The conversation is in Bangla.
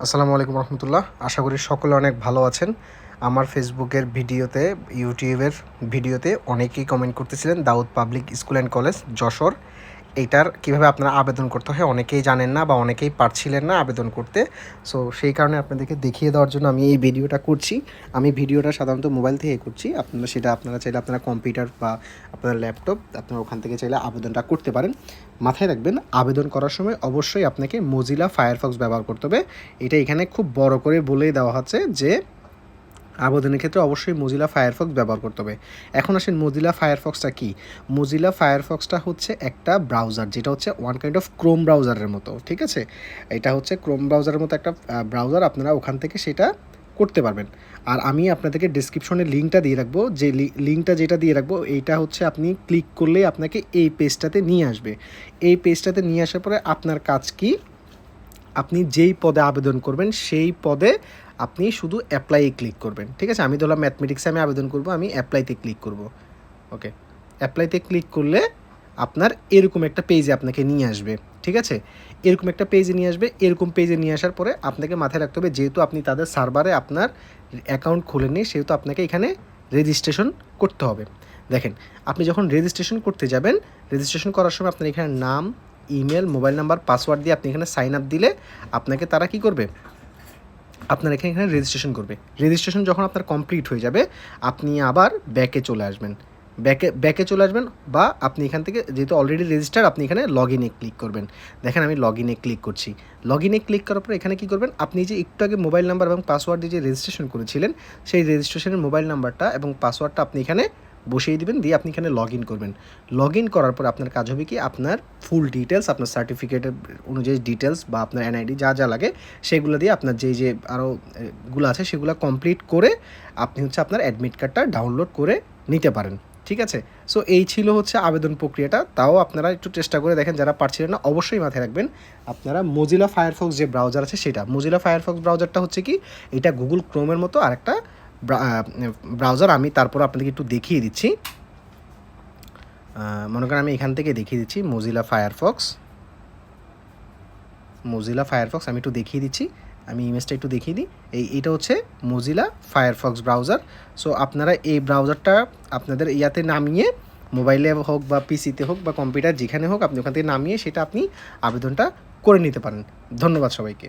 আসসালামু আলাইকুম রহমতুল্লাহ। আশা করি সকলে অনেক ভালো আছেন। আমার ফেসবুকের ভিডিওতে, ইউটিউবের ভিডিওতে অনেকেই কমেন্ট করতেছিলেন Daud public school and college Jessore, এইটার কীভাবে আপনারা আবেদন করতে হয় অনেকেই জানেন না বা অনেকেই পারছিলেন না আবেদন করতে। সো সেই কারণে আপনাদেরকে দেখিয়ে দেওয়ার জন্য আমি এই ভিডিওটা করছি। আমি ভিডিওটা সাধারণত মোবাইল থেকে করছি। আপনারা চাইলে আপনারা কম্পিউটার বা আপনার ল্যাপটপ আপনারা ওখান থেকে চাইলে আবেদনটা করতে পারেন। মাথায় রাখবেন, আবেদন করার সময় অবশ্যই আপনাকে মোজিলা ফায়ারফক্স ব্যবহার করতে হবে। এটা এখানে খুব বড় করে বলেই দেওয়া হচ্ছে যে আবেদনের ক্ষেত্রে অবশ্যই মোজিলা ফায়ারফক্স ব্যবহার করতে হবে। এখন আসেন, মোজিলা ফায়ারফক্সটা কি? মোজিলা ফায়ারফক্সটা হচ্ছে একটা ব্রাউজার, যেটা হচ্ছে ওয়ান কাইন্ড অফ ক্রোম ব্রাউজারের মতো, ঠিক আছে? এটা হচ্ছে ক্রোম ব্রাউজারের মতো একটা ব্রাউজার, আপনারা ওখান থেকে সেটা করতে পারবেন। আর আমি আপনাদেরকে ডিসক্রিপশনে লিঙ্কটা দিয়ে রাখবো, যে লিঙ্কটা যেটা দিয়ে রাখবো এইটা হচ্ছে আপনি ক্লিক করলেই আপনাকে এই পেজটাতে নিয়ে আসবে। এই পেজটাতে নিয়ে আসার পরে আপনার কাজ কি? আপনি যেই পদে আবেদন করবেন সেই পদে আপনি শুধু অ্যাপ্লাইয়ে ক্লিক করবেন, ঠিক আছে? আমি ধরলাম ম্যাথমেটিক্সে আমি আবেদন করব, আমি অ্যাপ্লাইতে ক্লিক করব। ওকে, অ্যাপ্লাইতে ক্লিক করলে আপনার এরকম একটা পেজে আপনাকে নিয়ে আসবে, ঠিক আছে? এরকম একটা পেজে নিয়ে আসবে। এরকম পেজে নিয়ে আসার পরে আপনাকে মাথায় রাখতে হবে, যেহেতু আপনি তাদের সার্ভারে আপনার অ্যাকাউন্ট খুলেননি, সেহেতু আপনাকে এখানে রেজিস্ট্রেশন করতে হবে। দেখেন, আপনি যখন রেজিস্ট্রেশন করতে যাবেন, রেজিস্ট্রেশন করার সময় আপনার এখানে নাম, ইমেল, মোবাইল নাম্বার, পাসওয়ার্ড দিয়ে আপনি এখানে সাইন আপ দিলে আপনাকে তারা কী করবে? আপনার এখানে রেজিস্ট্রেশন করবে। রেজিস্ট্রেশন যখন আপনার কমপ্লিট হয়ে যাবে, আপনি আবার ব্যাকে চলে আসবেন। ব্যাকে চলে আসবেন, বা আপনি এখান থেকে যেহেতু অলরেডি রেজিস্টার, আপনি এখানে লগ ইনে ক্লিক করবেন। দেখেন, আমি লগ ইনে ক্লিক করছি। লগ ইনে ক্লিক করার পর এখানে কী করবেন? আপনি যে একটু আগে মোবাইল নাম্বার এবং পাসওয়ার্ড দিয়ে যে রেজিস্ট্রেশন করেছিলেন, সেই রেজিস্ট্রেশনের মোবাইল নাম্বারটা এবং পাসওয়ার্ডটা আপনি এখানে বসিয়ে দিবেন, দিয়ে আপনি এখানে লগ ইন করবেন। লগ ইন করার পর আপনার কাজ হবে কি? আপনার ফুল ডিটেলস, আপনার সার্টিফিকেটের অনুযায়ী ডিটেলস বা আপনার এনআইডি যা যা লাগে সেগুলো দিয়ে আপনার যে আরও গুলো আছে সেগুলো কমপ্লিট করে আপনি হচ্ছে আপনার অ্যাডমিট কার্ডটা ডাউনলোড করে নিতে পারেন, ঠিক আছে? সো এই ছিল হচ্ছে আবেদন প্রক্রিয়াটা। তাও আপনারা একটু চেষ্টা করে দেখেন, যারা পারছিলেন না অবশ্যই মাথায় রাখবেন আপনারা মোজিলা ফায়ারফক্স যে ব্রাউজার আছে সেটা, মোজিলা ফায়ারফক্স ব্রাউজারটা হচ্ছে কি, এটা গুগল ক্রোমের মতো আরেকটা ব্রাউজার। আমি তারপর আপনাদেরকে একটু দেখিয়ে দিচ্ছি। মনে করেন আমি এখান থেকে দেখিয়ে দিচ্ছি মোজিলা ফায়ারফক্স আমি একটু দেখিয়ে দিচ্ছি। আমি ইমেজটা একটু দেখিয়ে দিই। এইটা হচ্ছে মোজিলা ফায়ারফক্স ব্রাউজার। সো আপনারা এই ব্রাউজারটা আপনাদের ইয়াতে নামিয়ে, মোবাইলে হোক বা পিসিতে হোক বা কম্পিউটার যেখানে হোক, আপনি ওখান থেকে নামিয়ে সেটা আপনি আবেদনটা করে নিতে পারেন। ধন্যবাদ সবাইকে।